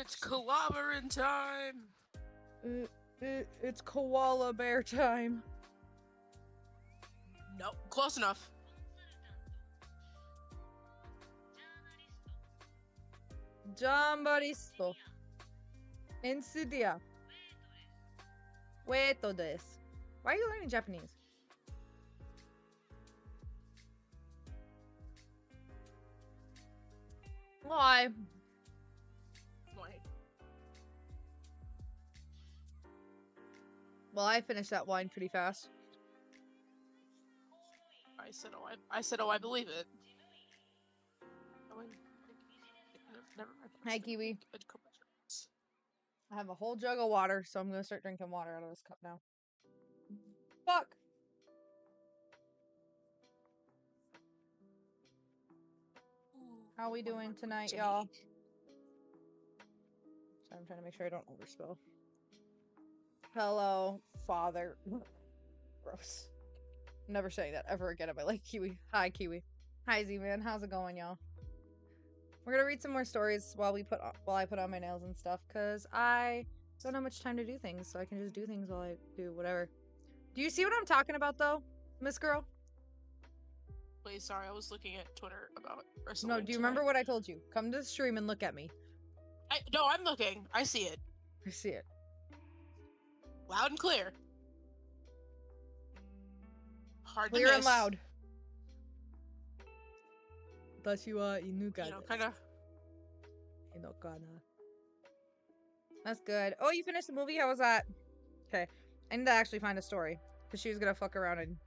It's clobbering time! It's koala bear time. Nope, close enough. Jambaristo. Insidia. Weto desu. Why are you learning Japanese? Why? Wait. Well, I finished that wine pretty fast. I said, oh, I believe it. Oh, never mind. Hi, Kiwi. A couple drinks. I have a whole jug of water, so I'm gonna start drinking water out of this cup now. Fuck! How we doing tonight, y'all? So I'm trying to make sure I don't overspill. Hello, father. Gross. I'm never saying that ever again in my life. Kiwi. Hi, Kiwi. Hi, Z-Man. How's it going, y'all? We're gonna read some more stories while I put on my nails and stuff, cause I don't have much time to do things, so I can just do things while I do whatever. Do you see what I'm talking about, though, Miss Girl? Wait, sorry, I was looking at Twitter about wrestling. No, do you remember what I told you? Come to the stream and look at me. No, I'm looking. I see it. I see it. Loud and clear. Hard Clear to and miss. loud. Inugana. You know, kind of. That's good. Oh, you finished the movie? How was that? Okay. I need to actually find a story. Because she was going to fuck around and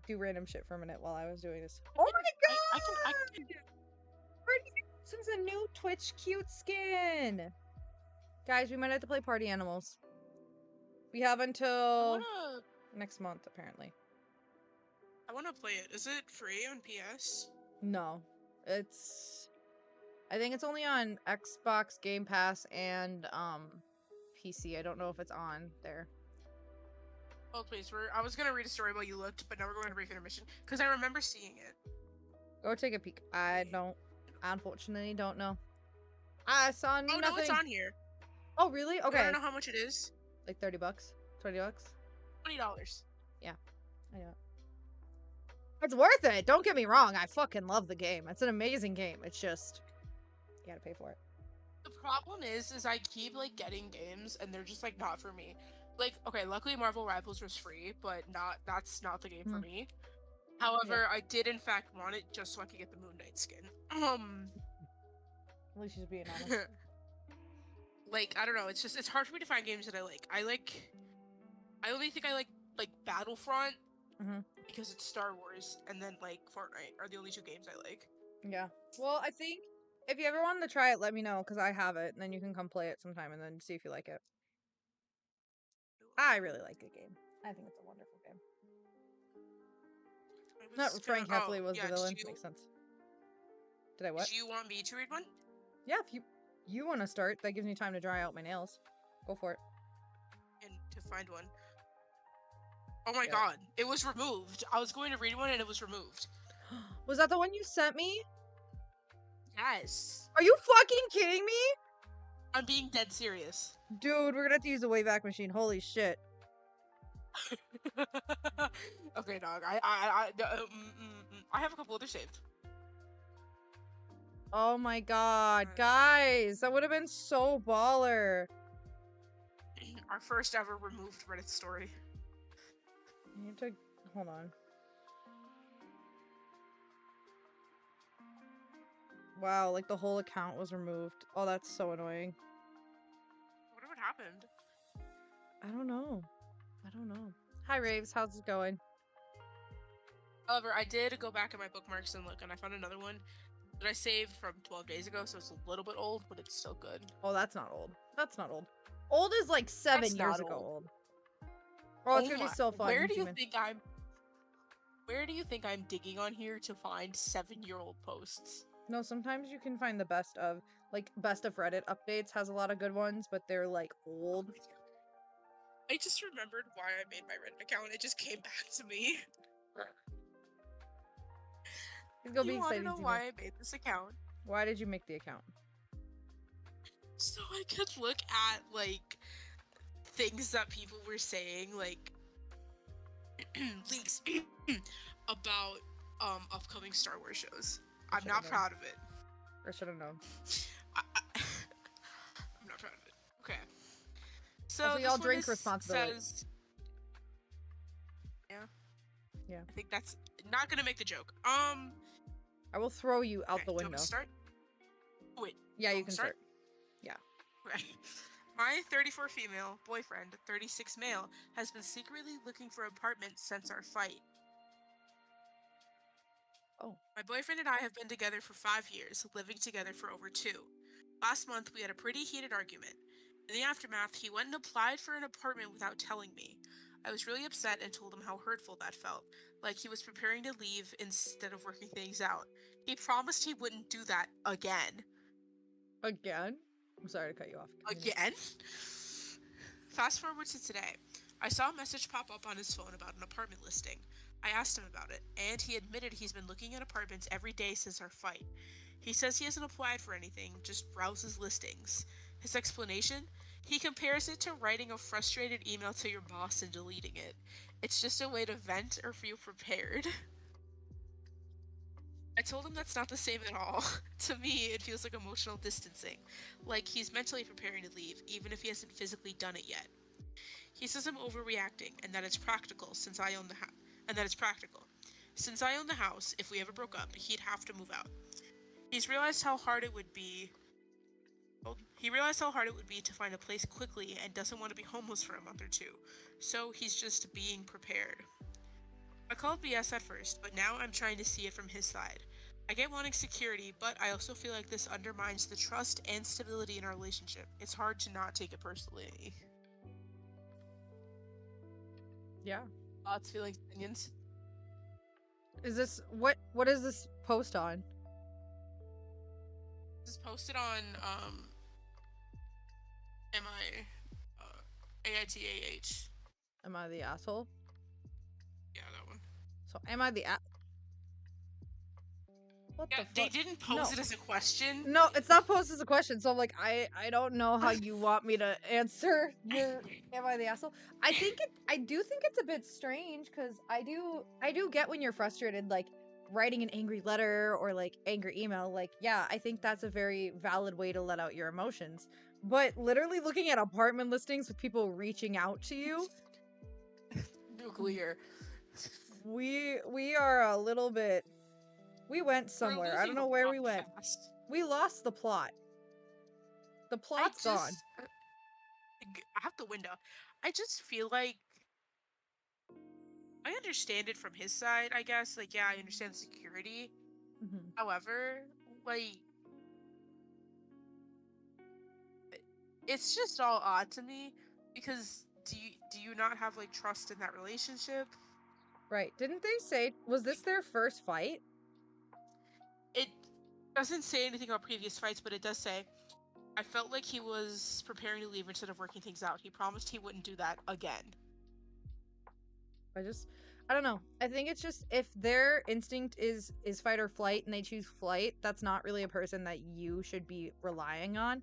do random shit for a minute while I was doing this. Oh my god! I can. Since a new Twitch cute skin. Guys, we might have to play Party Animals. We have until next month, apparently. I want to play it. Is it free on PS? No. I think it's only on Xbox Game Pass and PC. I don't know if it's on there. Oh please, I was gonna read a story while you looked, but now we're going to brief intermission because I remember seeing it. Go take a peek. I unfortunately don't know. I saw nothing. Oh no, it's on here. Oh really? Okay. I don't know how much it is. Like $30, $20. $20. Yeah, I know. It's worth it. Don't get me wrong. I fucking love the game. It's an amazing game. It's just you gotta pay for it. The problem is I keep like getting games and they're just like not for me. Like, okay, luckily Marvel Rivals was free, but that's not the game for me. However, yeah. I did in fact want it just so I could get the Moon Knight skin. At least she's being honest. Like, I don't know, it's hard for me to find games that I like. I only think I like Battlefront because it's Star Wars, and then like Fortnite are the only two games I like. Yeah. Well, I think if you ever wanted to try it, let me know, because I have it, and then you can come play it sometime and then see if you like it. I really like the game. I think it's a wonderful game. Not Frank Heffley was the villain. Makes sense. Did I what? Do you want me to read one? Yeah, if you want to start, that gives me time to dry out my nails. Go for it. And to find one. Oh my god, it was removed. I was going to read one and it was removed. Was that the one you sent me? Yes. Are you fucking kidding me? I'm being dead serious. Dude, we're gonna have to use the Wayback Machine. Holy shit. Okay, dog. I have a couple others saved. Oh my god, guys, that would have been so baller. Our first ever removed Reddit story. I need to hold on. Wow, like the whole account was removed. Oh, that's so annoying. What happened? I don't know. Hi, Raves. How's it going? However, I did go back at my bookmarks and look, and I found another one that I saved from 12 days ago, so it's a little bit old, but it's still good. Oh, that's not old. That's not old. Old is like 7 years ago old. Oh, it's gonna be so fun. Where do you think I'm digging on here to find 7-year-old posts? No, sometimes you can find the best of Reddit updates has a lot of good ones, but they're like old. I just remembered why I made my Reddit account. It just came back to me. It's gonna be exciting. You wanna know why I made this account? Why did you make the account? so I could look at like things that people were saying, like leaks about upcoming Star Wars shows. I'm not proud of it. I should have known. I'm not proud of it. Okay. So Also, this y'all one drink responsibly. says, yeah. Yeah. I think that's not gonna make the joke. I will throw you out okay, the do you want me window. to start? Oh, wait. Yeah, you can start. Yeah. Okay. My 34 female boyfriend, 36 male, has been secretly looking for apartments since our fight. Oh. My boyfriend and I have been together for 5 years, living together for over 2. Last month, we had a pretty heated argument. In the aftermath, he went and applied for an apartment without telling me. I was really upset and told him how hurtful that felt, like he was preparing to leave instead of working things out. He promised he wouldn't do that again. Again? I'm sorry to cut you off. Again? Fast forward to today. I saw a message pop up on his phone about an apartment listing. I asked him about it, and he admitted he's been looking at apartments every day since our fight. He says he hasn't applied for anything, just browses listings. His explanation? He compares it to writing a frustrated email to your boss and deleting it. It's just a way to vent or feel prepared. I told him that's not the same at all. To me, it feels like emotional distancing, like he's mentally preparing to leave, even if he hasn't physically done it yet. He says I'm overreacting, and that it's practical since I own the house. And that it's practical. Since I own the house, if we ever broke up, he'd have to move out. He's realized how hard it would be. He realized how hard it would be to find a place quickly and doesn't want to be homeless for a month or two. So he's just being prepared. I called BS at first, but now I'm trying to see it from his side. I get wanting security, but I also feel like this undermines the trust and stability in our relationship. It's hard to not take it personally. Yeah. Thoughts, feelings, opinions? Is this what is this post on? This is posted on AITAH. Am I the asshole? Yeah, that one. So am I the What Yeah, the fuck? they didn't pose it as a question. No, it's not posed as a question. So I'm like, I don't know how you want me to answer your am I the asshole? I do think it's a bit strange because I do get when you're frustrated, like writing an angry letter or like angry email. Like, yeah, I think that's a very valid way to let out your emotions. But literally looking at apartment listings with people reaching out to you, nuclear. We are a little bit. We went somewhere. I don't know where we went. Fast. We lost the plot. The plot's gone. Out the window. I just feel like I understand it from his side, I guess. Like, yeah, I understand security. Mm-hmm. However, like, it's just all odd to me because do you not have like trust in that relationship? Right. Didn't they say was this their first fight? It doesn't say anything about previous fights, but it does say I felt like he was preparing to leave instead of working things out. He promised he wouldn't do that again. I don't know. I think it's just if their instinct is fight or flight and they choose flight, that's not really a person that you should be relying on.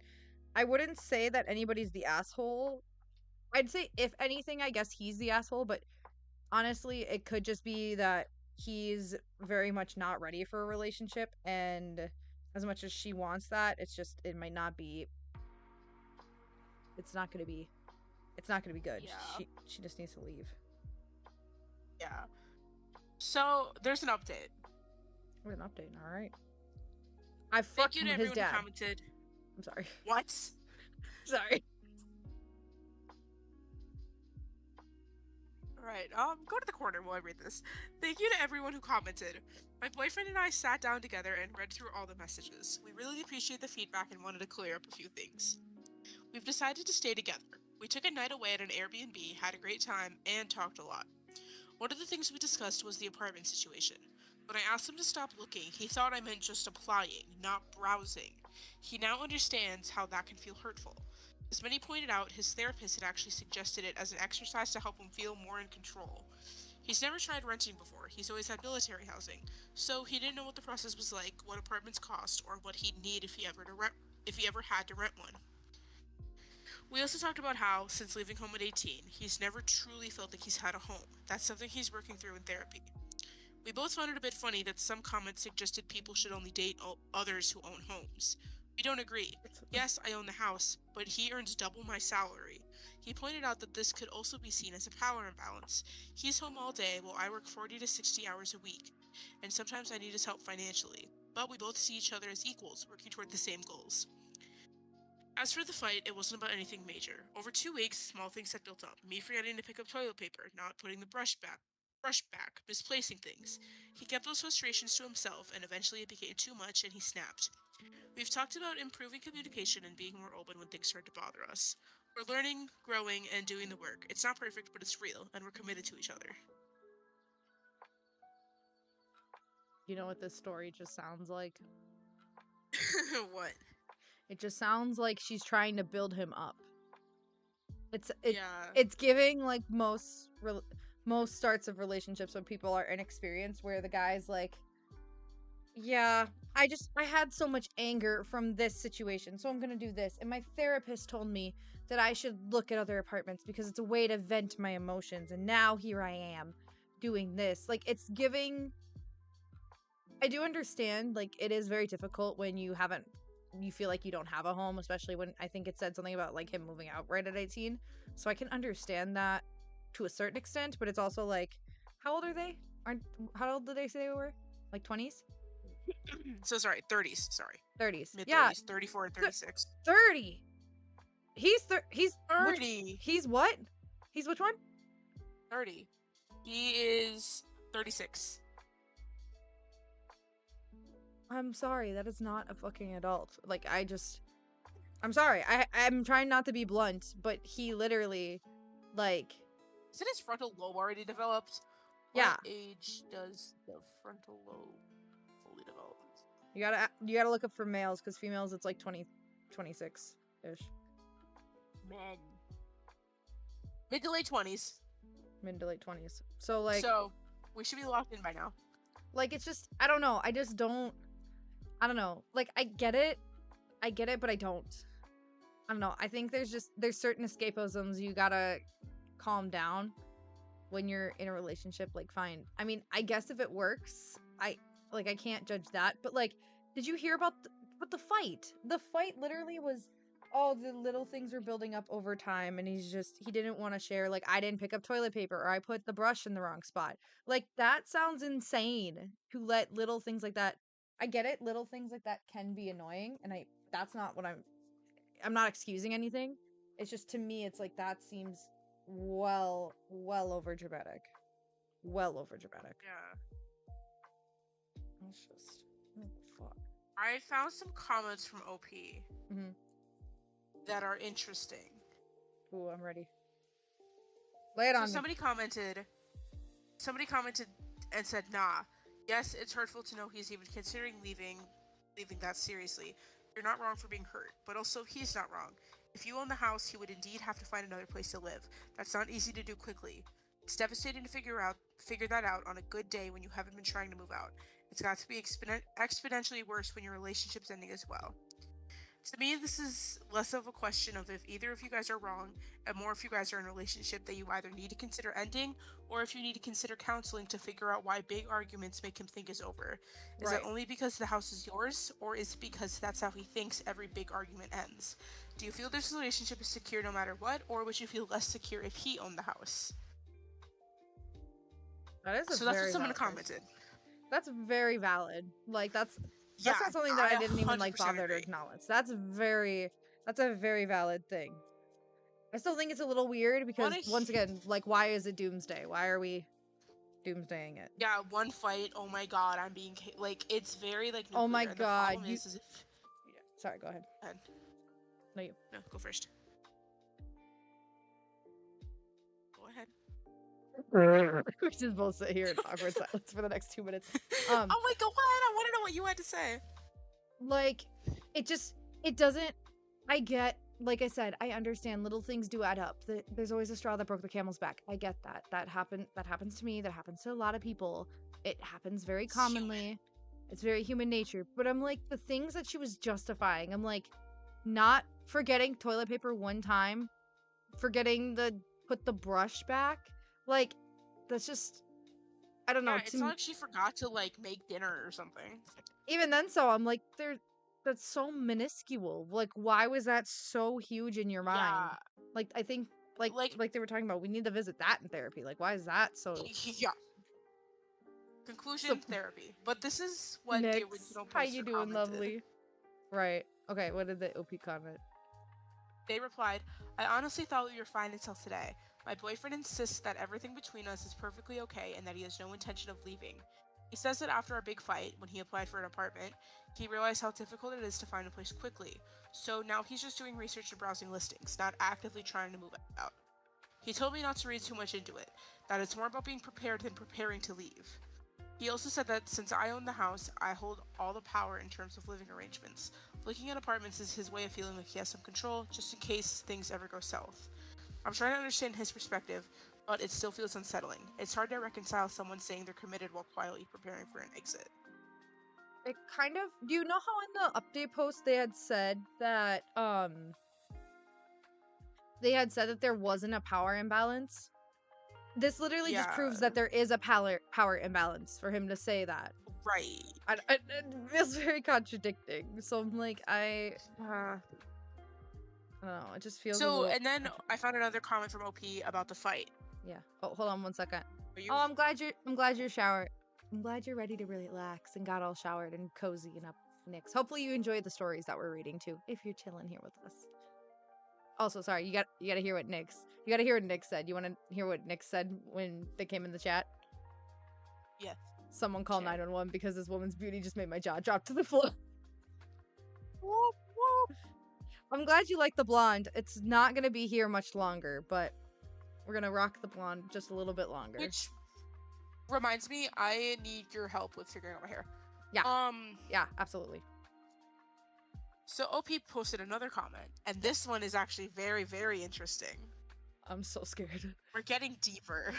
I wouldn't say that anybody's the asshole. I'd say if anything, I guess he's the asshole, but honestly, it could just be that he's very much not ready for a relationship, and as much as she wants that, it might not be it's not gonna be good. Yeah. She just needs to leave. Yeah. So there's an update. An update, alright. I fucked his dad. Thank you to everyone who commented. I'm sorry. What? Sorry. Alright, go to the corner while I read this. Thank you to everyone who commented. My boyfriend and I sat down together and read through all the messages. We really appreciate the feedback and wanted to clear up a few things. We've decided to stay together. We took a night away at an Airbnb, had a great time, and talked a lot. One of the things we discussed was the apartment situation. When I asked him to stop looking, he thought I meant just applying, not browsing. He now understands how that can feel hurtful. As many pointed out, his therapist had actually suggested it as an exercise to help him feel more in control. He's never tried renting before, he's always had military housing, so he didn't know what the process was like, what apartments cost, or what he'd need if he ever had to rent one. We also talked about how, since leaving home at 18, he's never truly felt like he's had a home. That's something he's working through in therapy. We both found it a bit funny that some comments suggested people should only date others who own homes. We don't agree. Yes, I own the house, but he earns double my salary. He pointed out that this could also be seen as a power imbalance. He's home all day while I work 40 to 60 hours a week, and sometimes I need his help financially. But we both see each other as equals, working toward the same goals. As for the fight, it wasn't about anything major. Over 2 weeks, small things had built up. Me forgetting to pick up toilet paper, not putting the brush back, misplacing things. He kept those frustrations to himself, and eventually it became too much and he snapped. We've talked about improving communication and being more open when things start to bother us. We're learning, growing, and doing the work. It's not perfect, but it's real, and we're committed to each other. You know what this story just sounds like? What? It just sounds like she's trying to build him up. Yeah. It's giving like most starts of relationships when people are inexperienced, where the guy's like, yeah, I had so much anger from this situation, so I'm gonna do this. And my therapist told me that I should look at other apartments because it's a way to vent my emotions. And now here I am doing this. Like, it's giving. I do understand, like, it is very difficult when you feel like you don't have a home, especially when I think it said something about like him moving out right at 18. So I can understand that to a certain extent, but it's also like, how old are they? How old did they say they were? Like 20s? So sorry, 30s. Sorry. 30s. Mid 30s, Yeah. 34 and 36. 30. He's 30. He's what? He's which one? 30. He is 36. I'm sorry, that is not a fucking adult. Like, I'm sorry. I'm trying not to be blunt, but he literally, like... Isn't his frontal lobe already developed? Yeah. What age does the frontal lobe fully develop? You gotta look up for males, because females it's like 20, 26-ish. Men. Mid to late 20s. Mid to late 20s. So, like... So, we should be locked in by now. Like, it's just... I don't know. I don't know. Like, I get it, but I don't. I don't know. I think there's certain escapisms you gotta calm down when you're in a relationship. Like, fine. I mean, I guess if it works, I can't judge that. But, like, did you hear about the fight? The fight literally was, the little things were building up over time, and he didn't want to share, like, I didn't pick up toilet paper, or I put the brush in the wrong spot. Like, that sounds insane to let little things like that. I get it, little things like that can be annoying, and that's not what I'm not excusing anything. It's just, to me, it's like, that seems well over dramatic. Well over dramatic. Yeah. It's just, oh, fuck. I found some comments from OP Mm-hmm. that are interesting. Ooh, I'm ready. Lay it on me. Somebody commented and said, nah, yes, it's hurtful to know he's even considering leaving that seriously. You're not wrong for being hurt, but also he's not wrong. If you own the house, he would indeed have to find another place to live. That's not easy to do quickly. It's devastating to figure that out on a good day when you haven't been trying to move out. It's got to be exponentially worse when your relationship's ending as well. To me, this is less of a question of if either of you guys are wrong, and more if you guys are in a relationship that you either need to consider ending, or if you need to consider counseling to figure out why big arguments make him think it's over. Is it only because the house is yours, or is it because that's how he thinks every big argument ends? Do you feel this relationship is secure no matter what, or would you feel less secure if he owned the house? That's what someone commented. That's very valid. Like, that's not something that I didn't even like bother to acknowledge. That's a very valid thing. I still think it's a little weird because, once again, like, why is it doomsday? Why are we doomsdaying it? Yeah, one fight. Oh my god, I'm being like, it's very like. Oh my god. Yeah, sorry, go ahead. No, you. No, go first. Go ahead. We just both sit here in awkward silence for the next 2 minutes. Oh my god, I want to know what you had to say. Like, it doesn't. I get, like I said, I understand little things do add up. There's always a straw that broke the camel's back. I get that. That happens to me. That happens to a lot of people. It happens very commonly. It's very human nature. But I'm like, the things that she was justifying, I'm like, not forgetting toilet paper one time, forgetting to put the brush back, like, that's just, I don't know, Yeah, it's not like she forgot to like make dinner or something. even then, so I'm like, that's so minuscule. Like, why was that so huge in your mind? Yeah, Like, I think, like like they were talking about, we need to visit that in therapy. Like, why is that so? yeah. So, Conclusion therapy. But this is what the Nyx, original how you poster doing, commented. lovely? Right. Okay. What did the OP comment? They replied, I honestly thought we were fine until today. My boyfriend insists that everything between us is perfectly okay and that he has no intention of leaving. He says that after our big fight, when he applied for an apartment, he realized how difficult it is to find a place quickly. So now he's just doing research and browsing listings, not actively trying to move out. He told me not to read too much into it, that it's more about being prepared than preparing to leave. He also said that since I own the house, I hold all the power in terms of living arrangements. Looking at apartments is his way of feeling like he has some control, just in case things ever go south. I'm trying to understand his perspective, but it still feels unsettling. It's hard to reconcile someone saying they're committed while quietly preparing for an exit. It kind of. Do you know how in the update post they had said that there wasn't a power imbalance? This literally just Yeah, proves that there is a power imbalance for him to say that. right. It feels very contradicting. So I'm like, I don't know. It just feels a So, little. and then I found another comment from OP about the fight. Yeah. Oh, hold on one second. Are you? Oh, I'm glad you're showered. I'm glad you're ready to relax and got all showered and cozy and up, Nyx. Hopefully you enjoyed the stories that we're reading too, if you're chilling here with us. Also, sorry, you gotta hear what Nyx said. You wanna hear what Nyx said when they came in the chat? Yes. Someone call Share. 911 because this woman's beauty just made my jaw drop to the floor. Whoop, whoop. I'm glad you like the blonde. It's not gonna be here much longer, but we're gonna rock the blonde just a little bit longer. Which reminds me, I need your help with figuring out my hair. Yeah. Yeah, absolutely. So OP posted another comment, and this one is actually very, very interesting. I'm so scared. We're getting deeper.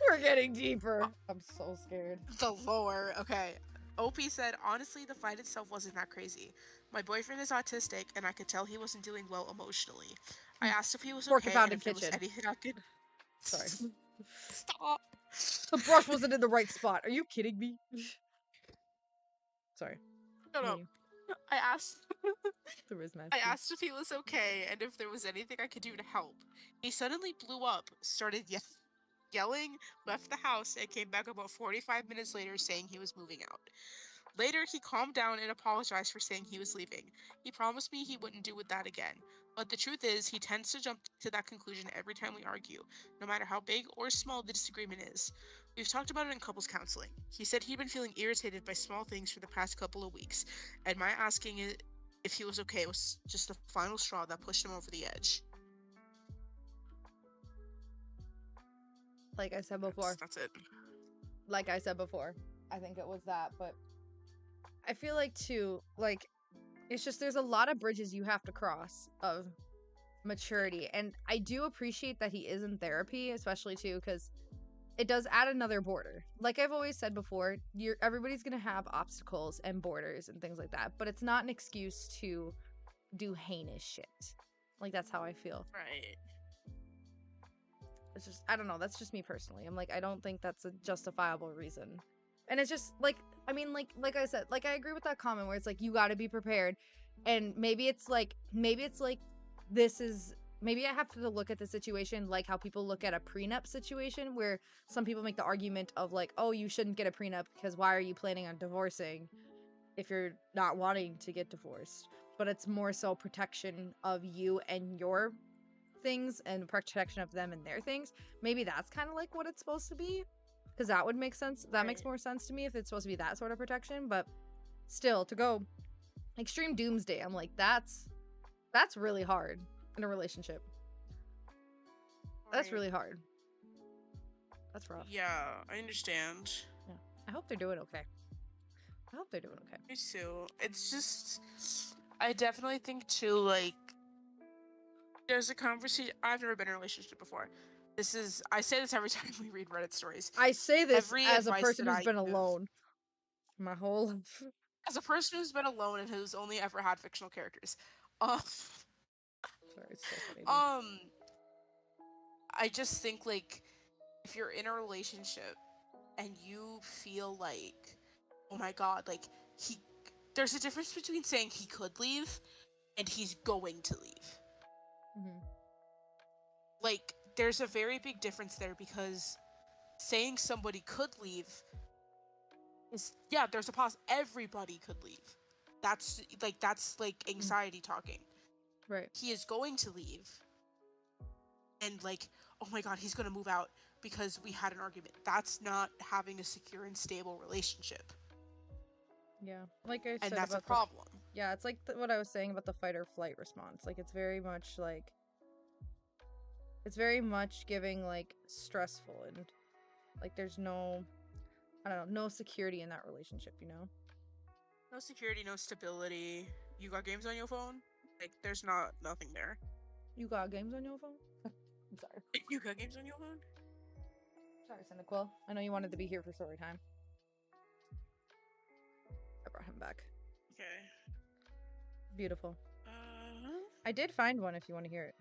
We're getting deeper. I'm so scared. The lore. Okay. OP said, honestly, the fight itself wasn't that crazy. My boyfriend is autistic, and I could tell he wasn't doing well emotionally. I asked if he was okay and Porcupine if there was kitchen. anything I could. Sorry. Stop. The brush wasn't in the right spot. Are you kidding me? Sorry. No, no. Continue. I asked. The Rizmask. I asked if he was okay and if there was anything I could do to help. He suddenly blew up, started yelling, left the house, and came back about 45 minutes later saying he was moving out. Later, he calmed down and apologized for saying he was leaving. He promised me he wouldn't do that again. But the truth is, he tends to jump to that conclusion every time we argue, no matter how big or small the disagreement is. We've talked about it in couples counseling. He said he'd been feeling irritated by small things for the past couple of weeks, and my asking if he was okay was just the final straw that pushed him over the edge. Like I said before. That's it. Like I said before. I think it was that, but I feel like too, like, it's just there's a lot of bridges you have to cross of maturity. And I do appreciate that he is in therapy, especially too, because it does add another border. Like I've always said before, everybody's gonna have obstacles and borders and things like that, but it's not an excuse to do heinous shit. Like that's how I feel. Right. It's just, I don't know, that's just me personally. I'm like, I don't think that's a justifiable reason. And it's just like, I mean, like I said, like I agree with that comment where it's like you got to be prepared. And maybe it's like this is, maybe I have to look at the situation like how people look at a prenup situation, where some people make the argument of like, oh, you shouldn't get a prenup because why are you planning on divorcing if you're not wanting to get divorced? But it's more so protection of you and your things and protection of them and their things. Maybe that's kind of like what it's supposed to be, because that would make sense. That makes more sense to me if it's supposed to be that sort of protection. But still, to go extreme doomsday, I'm like, that's really hard in a relationship. That's really hard. That's rough. Yeah, I understand. Yeah. I hope they're doing okay. I hope they're doing okay. Me too. It's just, I definitely think too, like, there's a conversation. I've never been in a relationship before. I say this every time we read Reddit stories. I say this Every as a advice person that who's I been give- alone my whole life. As a person who's been alone and who's only ever had fictional characters. Um, It's so funny. I just think like if you're in a relationship and you feel like, oh my god, like there's a difference between saying he could leave and he's going to leave. Mm-hmm. Like there's a very big difference there, because saying somebody could leave is, yeah, there's a everybody could leave. That's like anxiety talking. Right. He is going to leave, and like, oh my god, he's gonna move out because we had an argument. That's not having a secure and stable relationship. Yeah, like I And said that's a about problem. Yeah, it's like what I was saying about the fight or flight response. Like it's very much giving like stressful, and like there's no, I don't know, no security in that relationship, you know? No security, no stability. You got games on your phone? Like there's nothing there. You got games on your phone? I'm sorry. You got games on your phone? Sorry, Cynical. I know you wanted to be here for story time. I brought him back. Okay. Beautiful. I did find one if you want to hear it.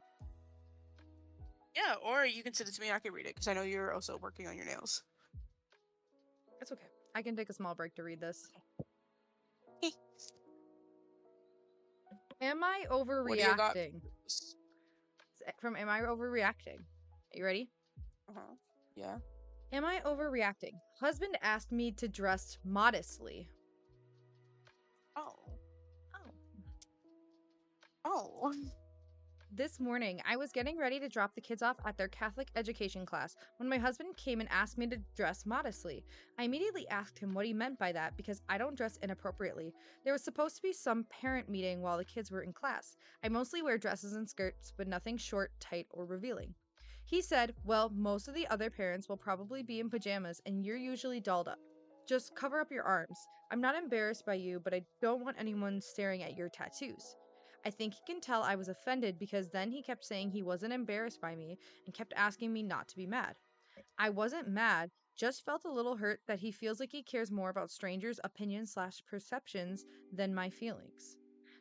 Yeah, or you can send it to me. I can read it because I know you're also working on your nails. It's okay. I can take a small break to read this. Am I overreacting? What do you got? From Am I Overreacting? Are you ready? Uh-huh. Yeah. Am I overreacting? Husband asked me to dress modestly. Oh. Oh. Oh. This morning, I was getting ready to drop the kids off at their Catholic education class when my husband came and asked me to dress modestly. I immediately asked him what he meant by that because I don't dress inappropriately. There was supposed to be some parent meeting while the kids were in class. I mostly wear dresses and skirts, but nothing short, tight, or revealing. He said, well, most of the other parents will probably be in pajamas and you're usually dolled up. Just cover up your arms. I'm not embarrassed by you, but I don't want anyone staring at your tattoos. I think he can tell I was offended because then he kept saying he wasn't embarrassed by me and kept asking me not to be mad. I wasn't mad, just felt a little hurt that he feels like he cares more about strangers' opinions/perceptions than my feelings.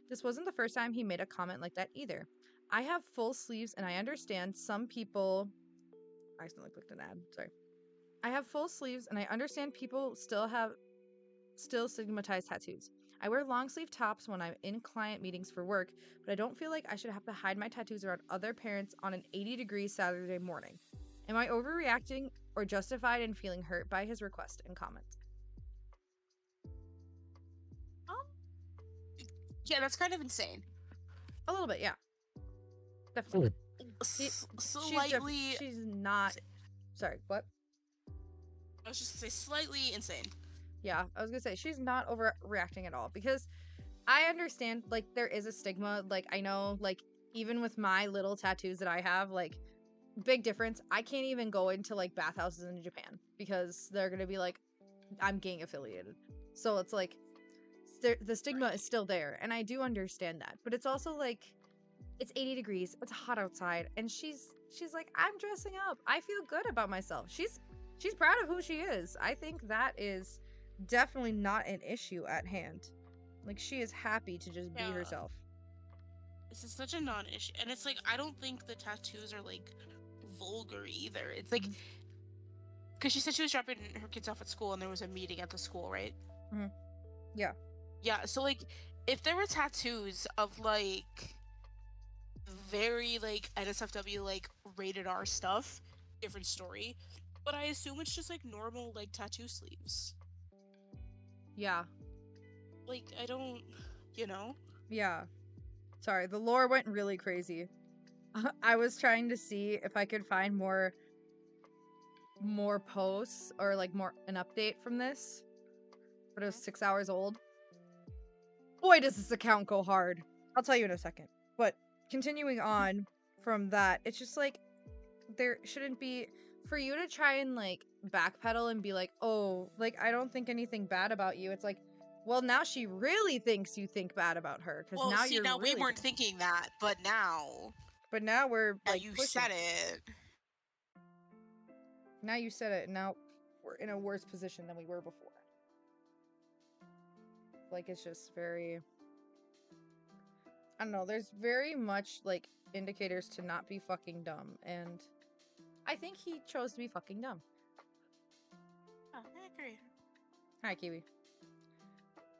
This wasn't the first time he made a comment like that either. I have full sleeves and I understand some people. I accidentally clicked an ad. Sorry. I have full sleeves and I understand people still stigmatize tattoos. I wear long sleeve tops when I'm in client meetings for work, but I don't feel like I should have to hide my tattoos around other parents on an 80-degree Saturday morning. Am I overreacting or justified in feeling hurt by his request and comment? Yeah, that's kind of insane. A little bit, yeah. Definitely. Slightly. She's not. Sorry, what? I was just gonna say slightly insane. Yeah, I was gonna say she's not overreacting at all because I understand, like, there is a stigma. Like, I know, like, even with my little tattoos that I have, like, big difference. I can't even go into, like, bathhouses in Japan because they're gonna be like, I'm gang affiliated. So it's like, the stigma is still there, and I do understand that. But it's also like, it's 80 degrees, it's hot outside, and she's like, I'm dressing up. I feel good about myself. She's proud of who she is. I think that is definitely not an issue at hand. Like, she is happy to just be herself. This is such a non-issue, and it's like, I don't think the tattoos are like vulgar either. It's like, because she said she was dropping her kids off at school and there was a meeting at the school, right? Mm-hmm. Yeah, so like, if there were tattoos of like very like NSFW like rated R stuff, different story, but I assume it's just like normal like tattoo sleeves. Yeah. Like, I don't, you know? Yeah. Sorry, the lore went really crazy. I was trying to see if I could find more posts or like an update from this, but it was 6 hours old. Boy, does this account go hard. I'll tell you in a second. But continuing on from that, it's just like, there shouldn't be, for you to try and like backpedal and be like, oh, like, I don't think anything bad about you. It's like, well, now she really thinks you think bad about her, because now we weren't thinking that, but now we're like, you pushing. said it. Now you said it, and now we're in a worse position than we were before. Like, it's just very, I don't know, there's very much like indicators to not be fucking dumb, and I think he chose to be fucking dumb. Oh, I agree. Hi, Kiwi.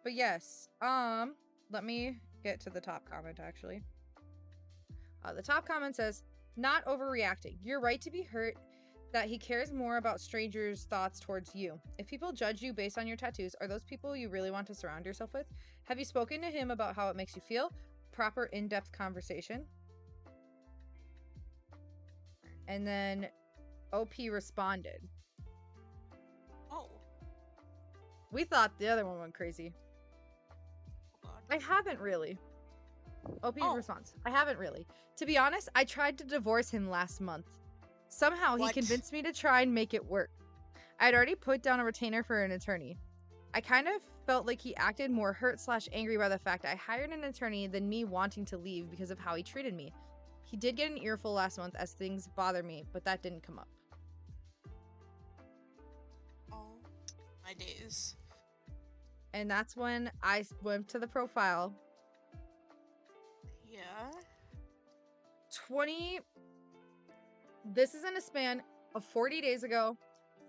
But yes, let me get to the top comment, actually. The top comment says, not overreacting. You're right to be hurt that he cares more about strangers' thoughts towards you. If people judge you based on your tattoos, are those people you really want to surround yourself with? Have you spoken to him about how it makes you feel? Proper in-depth conversation. And then OP responded. Oh. We thought the other one went crazy. God. I haven't really. OP Oh. response. I haven't really. To be honest, I tried to divorce him last month. Somehow he What? convinced me to try and make it work. I'd already put down a retainer for an attorney. I kind of felt like he acted more hurt/angry by the fact I hired an attorney than me wanting to leave because of how he treated me. He did get an earful last month as things bother me, but that didn't come up. Oh, my days. And that's when I went to the profile. Yeah. This is in a span of 40 days ago,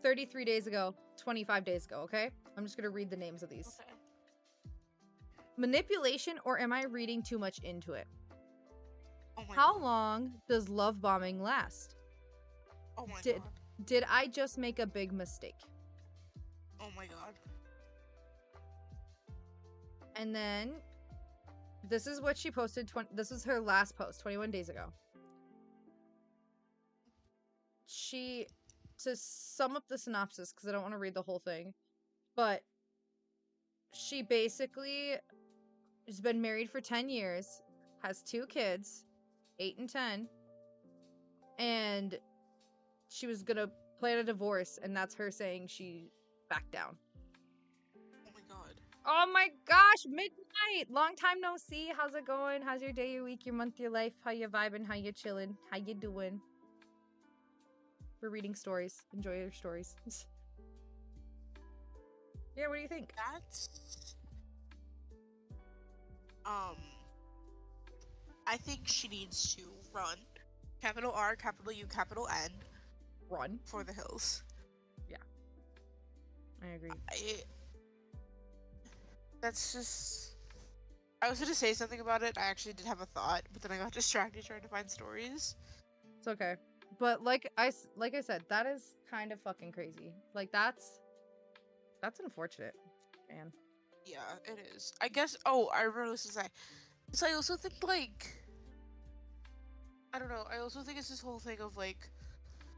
33 days ago, 25 days ago, okay? I'm just going to read the names of these. Okay. Manipulation, or am I reading too much into it? Oh my How God. long does love bombing last? Oh my Did God. did I just make a big mistake? Oh my God. And then this is what she posted. This was her last post 21 days ago. She, to sum up the synopsis, because I don't want to read the whole thing, but she basically has been married for 10 years, has 2 kids, 8 and 10, and she was gonna plan a divorce, and that's her saying she backed down. Oh my God. Oh my gosh, midnight! Long time no see. How's it going? How's your day, your week, your month, your life? How you vibing? How you chilling? How you doing? We're reading stories. Enjoy your stories. Yeah, what do you think? That's I think she needs to run. Capital R, capital U, capital N. Run. For the hills. Yeah. I agree. That's just... I was gonna say something about it. I actually did have a thought, but then I got distracted trying to find stories. It's okay. But like I said, that is kind of fucking crazy. Like that's unfortunate, man. Yeah, it is. I guess... Oh, I remember this to say. So I also think, like... I don't know. I also think it's this whole thing of, like...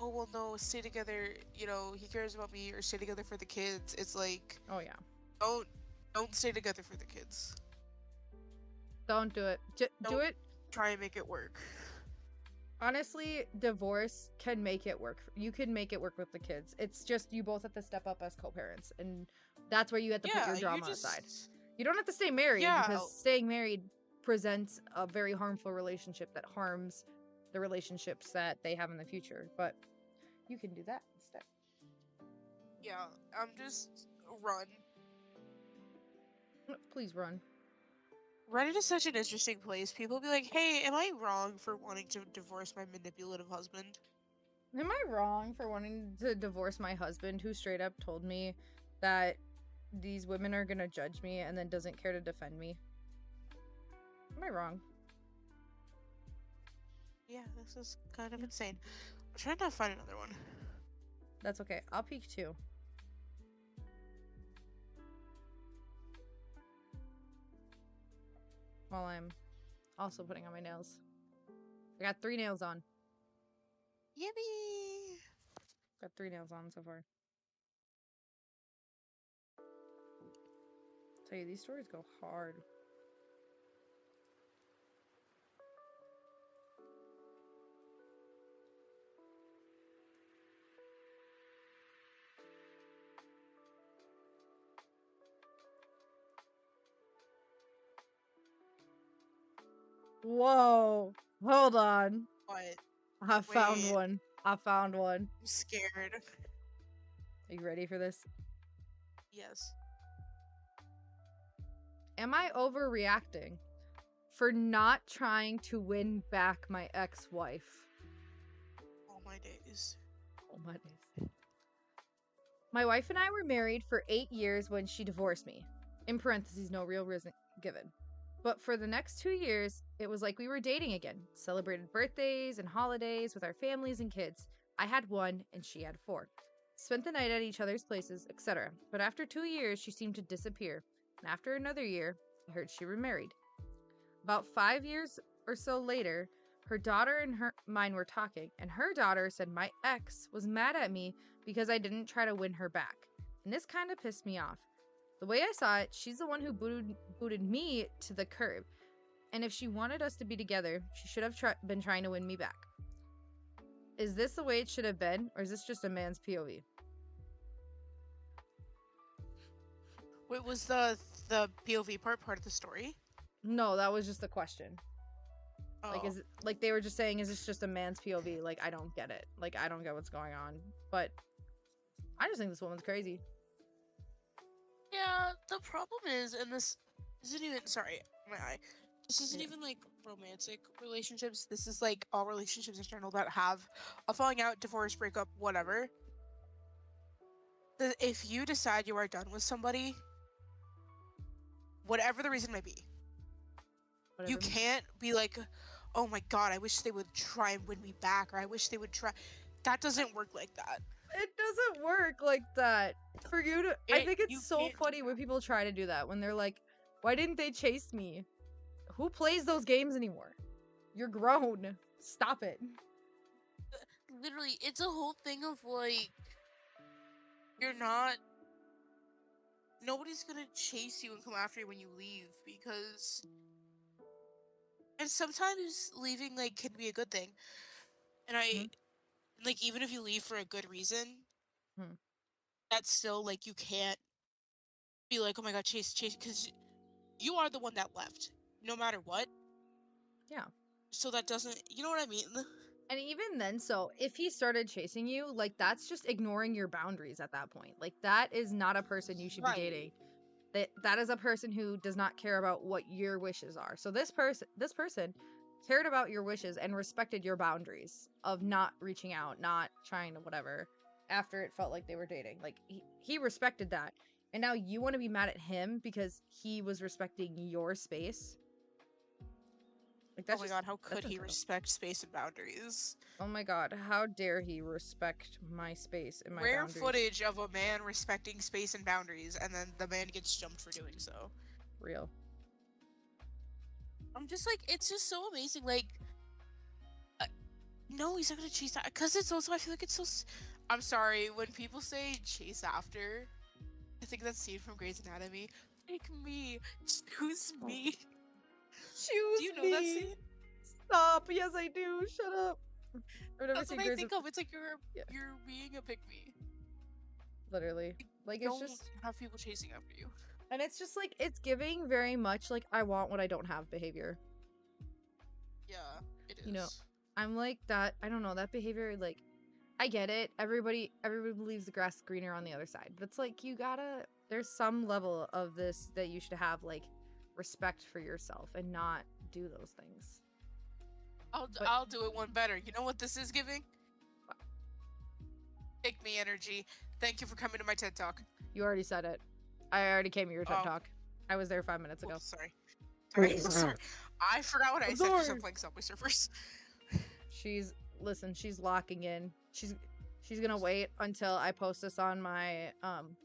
Oh, well, no, stay together. You know, he cares about me, or stay together for the kids. It's like... Oh, yeah. Don't stay together for the kids. Don't do it. Do it. Try and make it work. Honestly, divorce can make it work. You can make it work with the kids. It's just you both have to step up as co-parents, and that's where you have to put your drama aside. You don't have to stay married because staying married presents a very harmful relationship that harms the relationships that they have in the future. But you can do that instead. Yeah, just run. Please run. Reddit is such an interesting place. People be like, hey, am I wrong for wanting to divorce my manipulative husband? Am I wrong for wanting to divorce my husband who straight up told me that these women are gonna judge me and then doesn't care to defend me? Am I wrong? Yeah, this is kind of insane. I'm trying to find another one. That's okay. I'll peek too. While I'm also putting on my nails. I got 3 nails on. Yippee! Got 3 nails on so far. Tell you, these stories go hard. Whoa. Hold on. What? I found one. I found one. I'm scared. Are you ready for this? Yes. Am I overreacting? for not trying to win back my ex-wife. Oh my days. Oh my days. My wife and I were married for 8 years when she divorced me. In parentheses, no real reason given. But for the next 2 years, it was like we were dating again. Celebrated birthdays and holidays with our families and kids. I had 1 and she had 4. Spent the night at each other's places, etc. But after 2 years, she seemed to disappear. And after another year, I heard she remarried. About 5 years or so later, her daughter and mine were talking, and her daughter said my ex was mad at me because I didn't try to win her back. And this kind of pissed me off. The way I saw it, she's the one who booted me to the curb. And if she wanted us to be together, she should have been trying to win me back. Is this the way it should have been, or is this just a man's POV? Wait, was the POV part of the story? No, that was just the question. Oh. Like, is it, like they were just saying, is this just a man's POV? Like, I don't get it. Like, I don't get what's going on. But I just think this woman's crazy. Yeah, the problem is, and this isn't even, sorry, my eye. This isn't even like romantic relationships. This is like all relationships in general that have a falling out, divorce, breakup, whatever. If you decide you are done with somebody, whatever the reason may be, you can't be like, oh my god, I wish they would try and win me back, or I wish they would try. That doesn't work like that. It doesn't work like that. For you to, I think it's so funny when people try to do that, when they're like, why didn't they chase me? Who plays those games anymore? You're grown. Stop it. Literally, it's a whole thing of like, you're not, nobody's gonna chase you and come after you when you leave, because, and sometimes leaving like can be a good thing, and like, even if you leave for a good reason, that's still like, you can't be like, oh my god, chase, because you are the one that left, no matter what. Yeah. So that doesn't, you know what I mean? And even then, so if he started chasing you, like, that's just ignoring your boundaries at that point. Like, that is not a person you should be dating. That is a person who does not care about what your wishes are. So this person cared about your wishes and respected your boundaries of not reaching out, not trying to whatever, after it felt like they were dating. Like, he respected that. And now you want to be mad at him because he was respecting your space? Like, that's oh my god, how could he respect space and boundaries? Oh my god, how dare he respect my space and my Rare boundaries? footage of a man respecting space and boundaries, and then the man gets jumped for doing so. Real. I'm just like, it's just so amazing. Like, no, he's not gonna chase that. Because it's also, I feel like it's so. I'm sorry, when people say chase after, I think that scene from Grey's Anatomy. Pick me, choose me. Choose do you know me. That scene? Stop. Yes, I do. Shut up. That's what I think of. It's like you're being a pick me. Literally. Like, you it's don't just have people chasing after you. And it's just like, it's giving very much like, I want what I don't have behavior. Yeah, it is. You know, I'm like that. I don't know, that behavior, like, I get it. Everybody believes the grass is greener on the other side. But it's like, there's some level of this that you should have, like, respect for yourself and not do those things. I'll do it one better. You know what this is giving? Pick me energy. Thank you for coming to my TED Talk. You already said it. I already came to your TED Talk. I was there 5 minutes ago. Sorry. I forgot what I said because I'm playing Subway Surfers. She's locking in. She's gonna wait until I post this on my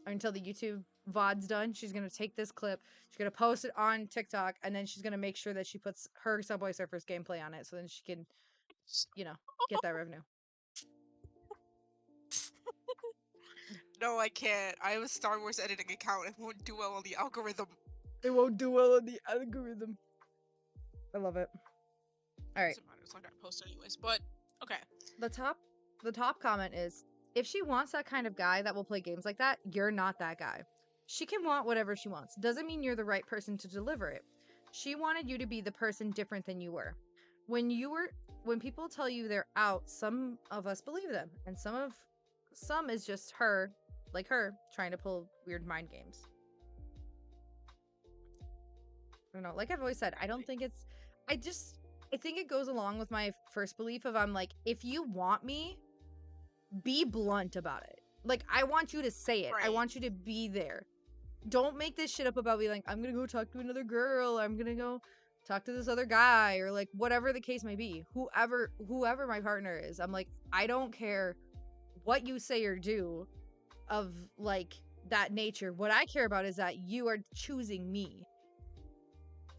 until the YouTube VOD's done. She's gonna take this clip, she's gonna post it on TikTok, and then she's gonna make sure that she puts her Subway Surfers gameplay on it, so then she can, you know, get that revenue. No, I can't. I have a Star Wars editing account. It won't do well on the algorithm. It won't do well on the algorithm. I love it. All right. Doesn't matter. It's not gonna post anyways. But okay. The top comment is, if she wants that kind of guy that will play games like that, you're not that guy. She can want whatever she wants. Doesn't mean you're the right person to deliver it. She wanted you to be the person different than you were. When people tell you they're out, some of us believe them, and some is just her trying to pull weird mind games. I don't know. Like I've always said, I don't think it's I think it goes along with my first belief of I'm like, if you want me, be blunt about it. Like, I want you to say it. I Right. want you to be there. Don't make this shit up about being like, I'm gonna go talk to another girl, or I'm gonna go talk to this other guy, or like whatever the case may be. Whoever my partner is, I'm like, I don't care what you say or do of like that nature. What I care about is that you are choosing me.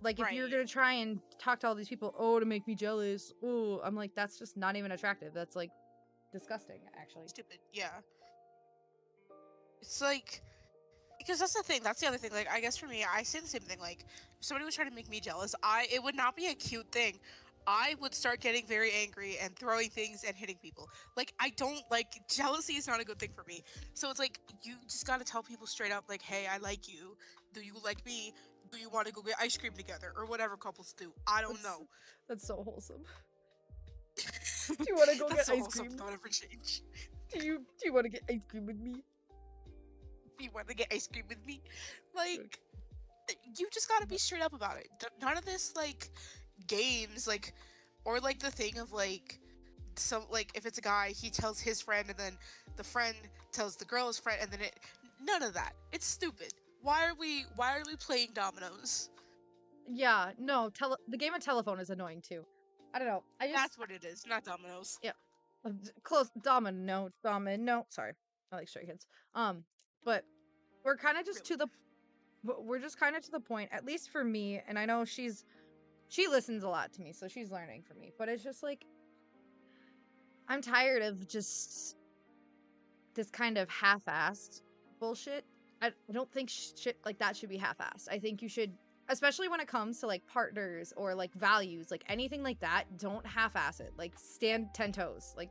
Like, if you're Right. gonna try and talk to all these people, oh, to make me jealous, oh, I'm like, that's just not even attractive. That's like disgusting, actually. Stupid. Yeah. It's like, because that's the thing. That's the other thing. Like, I guess for me, I say the same thing. Like, if somebody was trying to make me jealous, it would not be a cute thing. I would start getting very angry and throwing things and hitting people. Like, I don't like jealousy is not a good thing for me. So it's like you just gotta tell people straight up, like, hey, I like you. Do you like me? Do you want to go get ice cream together or whatever couples do? I don't know. That's so wholesome. Do you want to go That's get so ice wholesome. cream? Don't ever change. Do you want to get ice cream with me? Do you want to get ice cream with me? Like, you just gotta be straight up about it. None of this like games, like, or like the thing of like some like if it's a guy, he tells his friend and then the friend tells the girl's friend and then it. None of that. It's stupid. Why are we playing dominoes? Yeah, no, the game of telephone is annoying too. I don't know. That's what it is, not dominoes. Yeah. Close domino. Sorry. I like Stray Kids. But we're kind of just Really. we're just kind of to the point, at least for me, and I know she listens a lot to me, so she's learning from me. But it's just like I'm tired of just this kind of half-assed bullshit. I don't think shit like that should be half-assed. I think you should, especially when it comes to like partners or like values, like anything like that, don't half-ass it. Like stand 10 toes. Like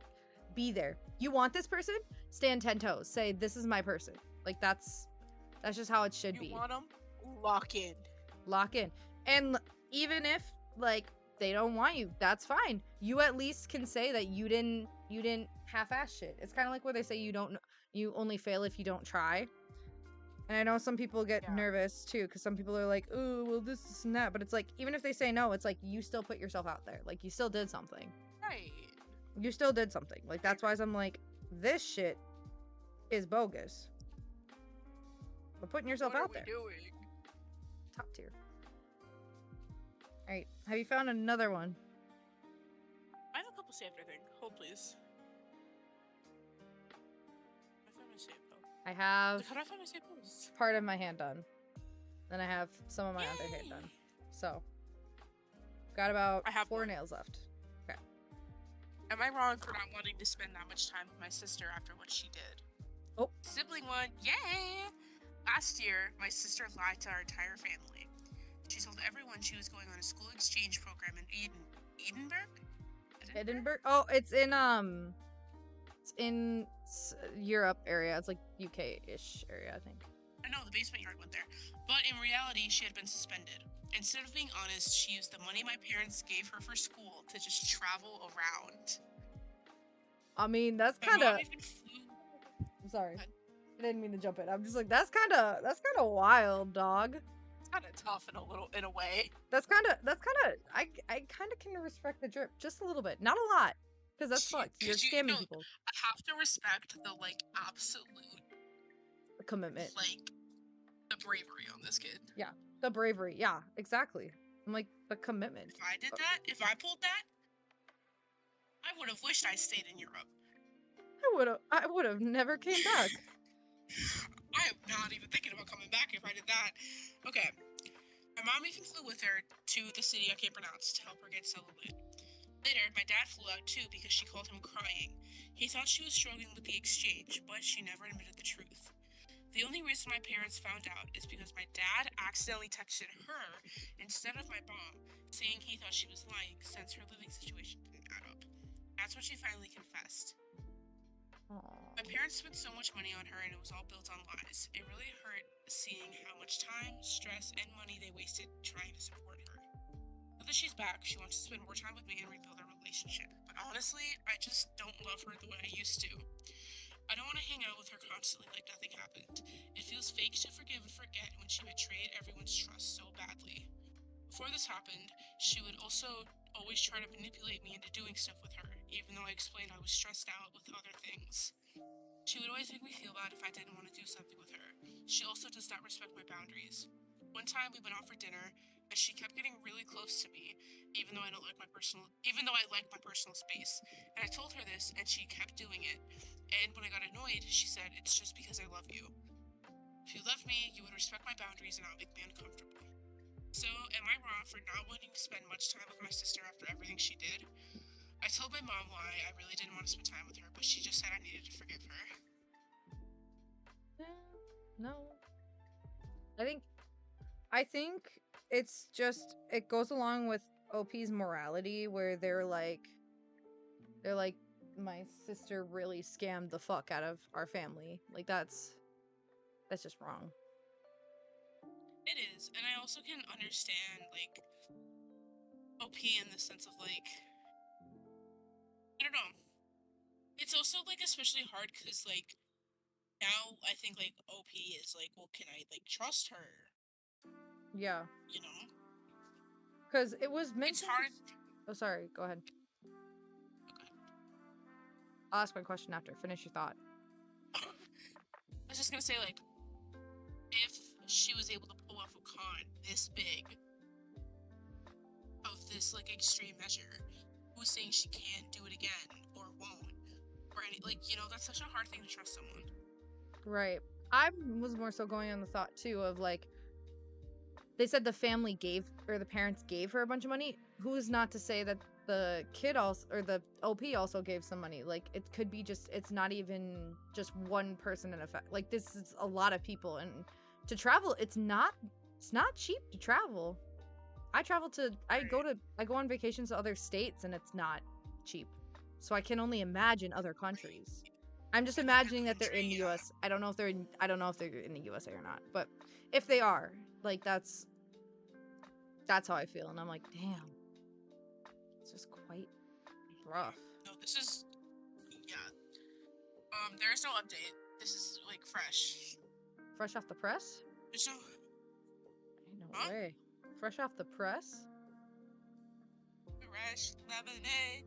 be there. You want this person? Stand 10 toes. Say this is my person. Like that's just how it should be. You want them? Lock in. Lock in. And even if like they don't want you, that's fine. You at least can say that you didn't half-ass shit. It's kind of like where they say you only fail if you don't try. And I know some people get nervous too, because some people are like, oh, well, this and that. But it's like, even if they say no, it's like you still put yourself out there. Like you still did something. Right. You still did something. Like that's why I'm like, this shit is bogus. But putting yourself out there. Doing? Top tier. Alright, have you found another one? I have a couple saved, I think. Hold, please. I found my save, though. I have How do I find my save posts? part of my hand done. Then I have some of my other hand done. So, got about 4 nails left. Okay. Am I wrong for not wanting to spend that much time with my sister after what she did? Oh. Sibling one, yay! Last year, my sister lied to our entire family. She told everyone she was going on a school exchange program in Edinburgh? Oh, it's in Europe area. It's like UK-ish area, I think. I know, the basement yard went there. But in reality, she had been suspended. Instead of being honest, she used the money my parents gave her for school to just travel around. I mean, that's kind of... I'm sorry. I didn't mean to jump in. I'm just like, that's kind of wild, dog. It's kind of tough in a way. That's kind of I kind of can respect the drip just a little bit, not a lot, because that's fucked. You're scamming people. I have to respect the like absolute commitment, like the bravery on this kid. Yeah, the bravery. Yeah, exactly. I'm like the commitment. If I did that, if I pulled that, I would have wished I stayed in Europe. I would have never came back. I am not even thinking about coming back if I did that. Okay. My mom even flew with her to the city I can't pronounce to help her get celibate. Later, my dad flew out too because she called him crying. He thought she was struggling with the exchange, but she never admitted the truth. The only reason my parents found out is because my dad accidentally texted her instead of my mom, saying he thought she was lying since her living situation didn't add up. That's when she finally confessed. Aww. My parents spent so much money on her and it was all built on lies. It really hurt seeing how much time, stress, and money they wasted trying to support her. Now that she's back, she wants to spend more time with me and rebuild our relationship. But honestly, I just don't love her the way I used to. I don't want to hang out with her constantly like nothing happened. It feels fake to forgive and forget when she betrayed everyone's trust so badly. Before this happened, she would also always try to manipulate me into doing stuff with her, even though I explained I was stressed out with other things. She would always make me feel bad if I didn't want to do something with her. She also does not respect my boundaries. One time we went out for dinner, and she kept getting really close to me, even though I like my personal space. And I told her this, and she kept doing it. And when I got annoyed, she said, "It's just because I love you. If you loved me, you would respect my boundaries and not make me uncomfortable." So, am I wrong for not wanting to spend much time with my sister after everything she did? I told my mom why I really didn't want to spend time with her, but she just said I needed to forgive her. No. I think it's just, it goes along with OP's morality where they're like, my sister really scammed the fuck out of our family. Like, that's just wrong. It is, and I also can understand, like, OP in the sense of, like, I don't know. It's also, like, especially hard because, like, now I think, like, OP is like, well, can I, like, trust her? Yeah. You know? Because it was mentioned. It's hard. Oh, sorry. Go ahead. Okay. I'll ask my question after. Finish your thought. I was just gonna say, like, if she was able to pull off a con this big of this, like, extreme measure, who's saying she can't do it again or won't? Or any, like, you know, that's such a hard thing to trust someone. Right. I was more so going on the thought, too, of, like, they said the family gave, or the parents gave her a bunch of money. Who is not to say that the kid also, or the OP also gave some money? Like, it could be just, it's not even just one person in effect. Like, this is a lot of people, and to travel, it's not cheap to travel. I go on vacations to other states, and it's not cheap. So I can only imagine other countries. I'm just imagining that they're in the US. I don't know if they're in the USA or not, but if they are, like, that's how I feel, and I'm like, damn, it's just quite rough. No, this is, yeah. There is no update. This is, like, fresh. Fresh off the press? There's no. No way. Fresh off the press? Fresh lemonade.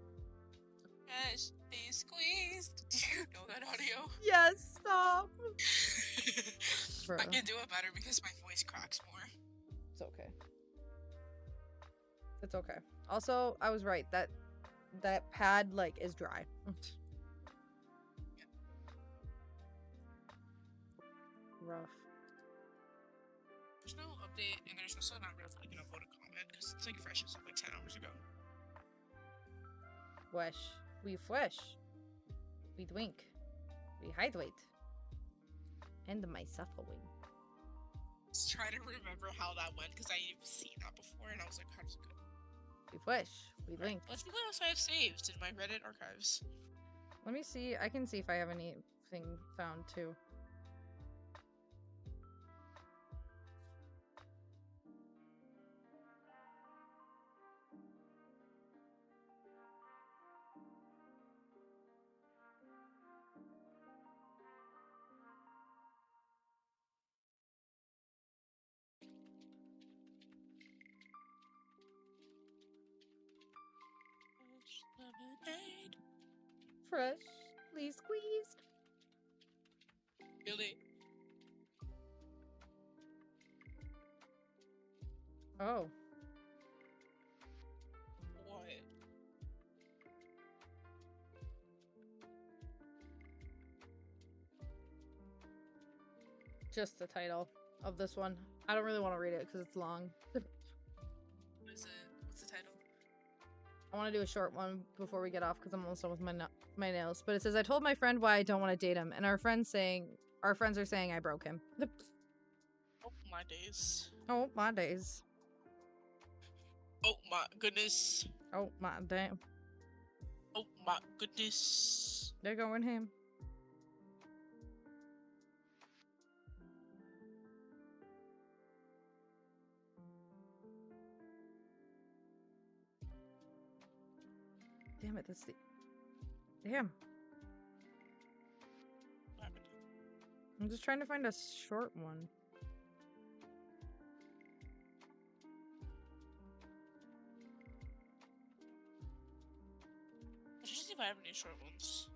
Fresh, be squeezed. Do you know that audio? Yes, stop. I can do it better because my voice cracks more. It's okay. It's okay. Also, I was right. That pad, like, is dry. Rough. There's no update, and there's also not really like, an upload a comment because it's like fresh as of like 10 hours ago. Fresh. We fresh. We drink. We hydrate. And my suffering. Just trying to remember how that went because I've seen that before, and I was like, how does it go? We fresh. We drink. Let's see what else I have saved in my Reddit archives. Let me see. I can see if I have anything found too. Lemonade. Freshly squeezed. Really? Oh. What? Just the title of this one. I don't really want to read it because it's long. What is it? What's the title? I want to do a short one before we get off because I'm almost done with my nails. But it says, I told my friend why I don't want to date him, and our friends are saying I broke him. Oh my days. Oh my days. Oh my goodness. Oh my damn. Oh my goodness. They're going him. Damn it, that's the... Damn. What happened? I'm just trying to find a short one. if I have any short ones.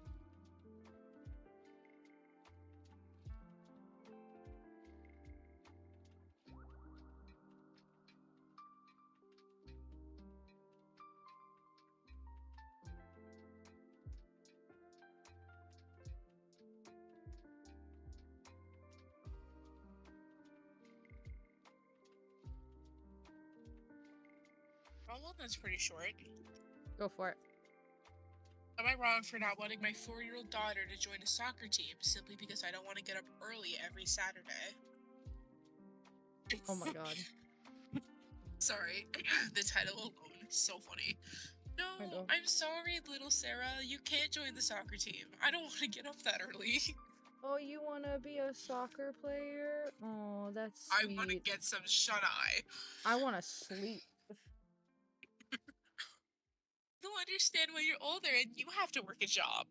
Oh, well, that's pretty short. Go for it. Am I wrong for not wanting my 4-year-old daughter to join a soccer team simply because I don't want to get up early every Saturday? Oh my god. Sorry, the title alone is so funny. No, I'm sorry, little Sarah. You can't join the soccer team. I don't want to get up that early. Oh, you want to be a soccer player? Oh, that's sweet. I want to get some shut-eye. I want to sleep. You'll understand when you're older and you have to work a job.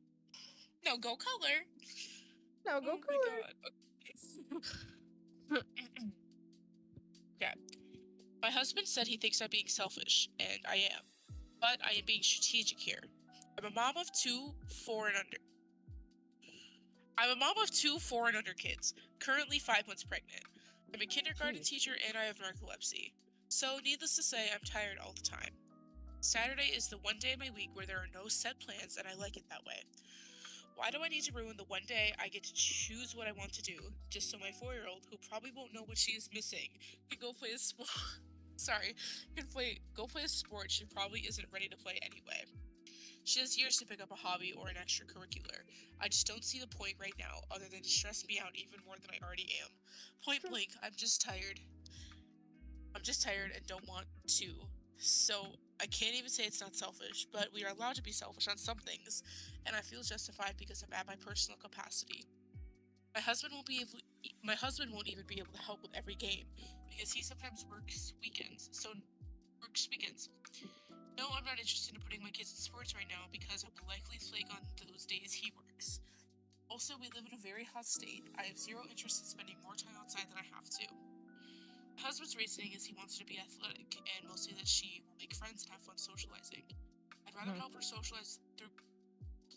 No, go color. No, go color. My God. Okay. My husband said he thinks I'm being selfish, and I am. But I am being strategic here. I'm a mom of 2 4 and under. I'm a mom of 2 4 and under kids, currently 5 months pregnant. I'm a kindergarten teacher and I have narcolepsy. So, needless to say, I'm tired all the time. Saturday is the one day of my week where there are no set plans, and I like it that way. Why do I need to ruin the one day I get to choose what I want to do, just so my 4-year-old, who probably won't know what she is missing, can go play a sport? Go play a sport she probably isn't ready to play anyway. She has years to pick up a hobby or an extracurricular. I just don't see the point right now, other than to stress me out even more than I already am. Point blank, I'm just tired. I'm just tired and don't want to. So, I can't even say it's not selfish, but we are allowed to be selfish on some things, and I feel justified because I'm at my personal capacity. My husband won't even be able to help with every game, because he sometimes works weekends. No, I'm not interested in putting my kids in sports right now because I will likely flake on those days he works. Also, we live in a very hot state. I have zero interest in spending more time outside than I have to. My husband's reasoning is he wants her to be athletic, and mostly that she will make friends and have fun socializing. I'd rather help her socialize through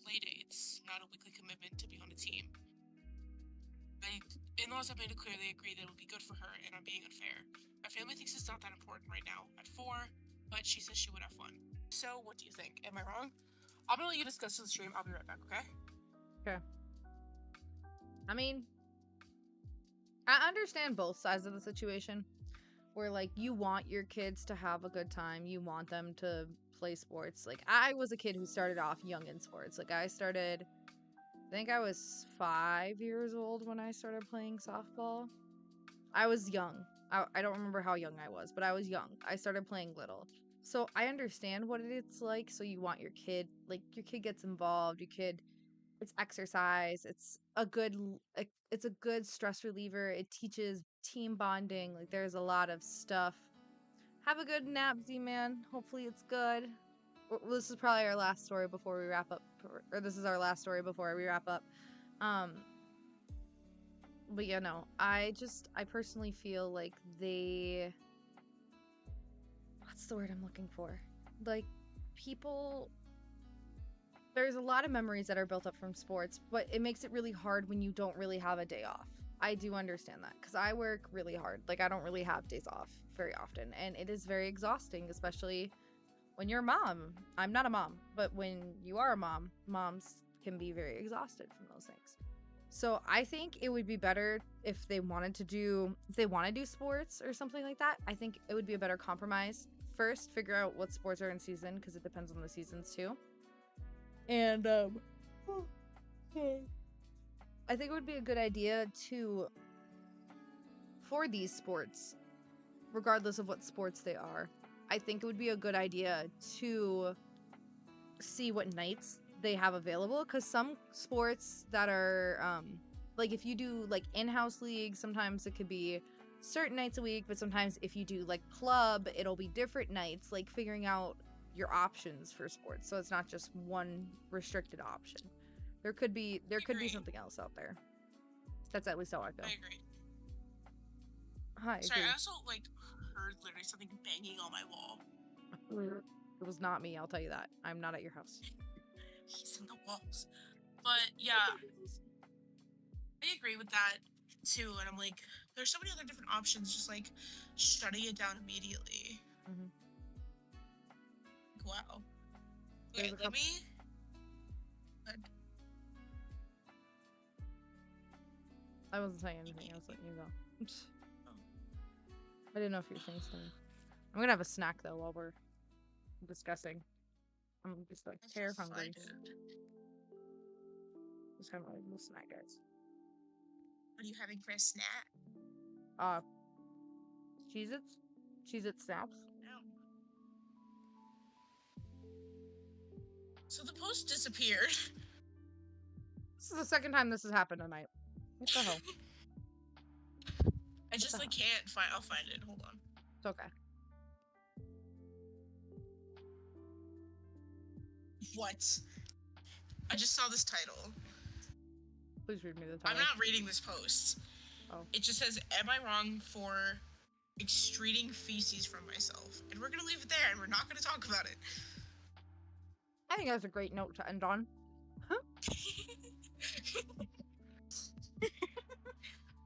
play dates, not a weekly commitment to be on a team. My in-laws have made it clear they agree that it will be good for her, and I'm being unfair. My family thinks it's not that important right now, at 4, but she says she would have fun. So, what do you think? Am I wrong? I'm gonna let you discuss the stream. I'll be right back, okay? Okay. I mean, I understand both sides of the situation. Where, like, you want your kids to have a good time. You want them to play sports. Like, I was a kid who started off young in sports. Like, I think I was 5 years old when I started playing softball. I was young. I don't remember how young I was, but I was young. I started playing little. So I understand what it's like. So you want your kid, like, your kid gets involved. It's exercise. It's a good stress reliever. It teaches team bonding. Like, there's a lot of stuff. Have a good nap, Z-Man. Hopefully it's good. This is probably our last story before we wrap up. Or this is our last story before we wrap up. But yeah, no. I personally feel like what's the word I'm looking for? Like, people... There's a lot of memories that are built up from sports, but it makes it really hard when you don't really have a day off. I do understand that, because I work really hard. Like, I don't really have days off very often, and it is very exhausting, especially when you're a mom. I'm not a mom, but when you are a mom, moms can be very exhausted from those things. So I think it would be better if they want to do sports or something like that. I think it would be a better compromise. First, figure out what sports are in season, because it depends on the seasons too. And I think it would be a good idea for these sports, regardless of what sports they are, I think it would be a good idea to see what nights they have available, because some sports that are like, if you do like in-house leagues, sometimes it could be certain nights a week, but sometimes if you do like club, it'll be different nights. Like, figuring out your options for sports, so it's not just one restricted option. There could be something else out there. That's at least how I feel. I agree. Hi. Sorry, I also heard literally something banging on my wall. It was not me, I'll tell you that. I'm not at your house. He's in the walls. But yeah, I agree with that too. And I'm like, there's so many other different options. Just like shutting it down immediately. Mm-hmm. Wow. Okay, let me. I wasn't saying anything. I was letting you go. I didn't know if you were saying something. I'm gonna have a snack though while we're discussing. I'm just like hair hungry. Just having a little snack, guys. What are you having for a snack? Cheez-Its? Cheez-Its snaps? So the post disappeared. This is the second time this has happened tonight. What the hell? I just like can't find. I'll find it. Hold on. It's okay. What? I just saw this title. Please read me the title. I'm not reading this post. Oh. It just says, "Am I wrong for extruding feces from myself?" And we're gonna leave it there, and we're not gonna talk about it. I think that's a great note to end on. Huh?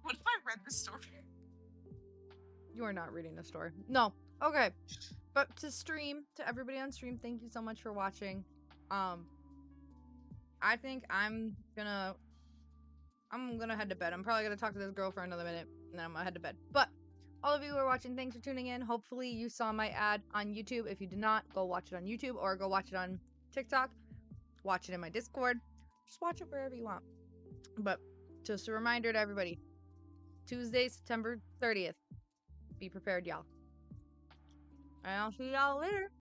What if I read the story? You are not reading the story. No. Okay. But to everybody on stream, thank you so much for watching. I think I'm gonna head to bed. I'm probably gonna talk to this girl for another minute, and then I'm gonna head to bed. But all of you who are watching, thanks for tuning in. Hopefully you saw my ad on YouTube. If you did not, go watch it on YouTube or go watch it on TikTok. Watch it in my Discord. Just watch it wherever you want. But just a reminder to everybody, Tuesday, September 30th. Be prepared, y'all. And I'll see y'all later.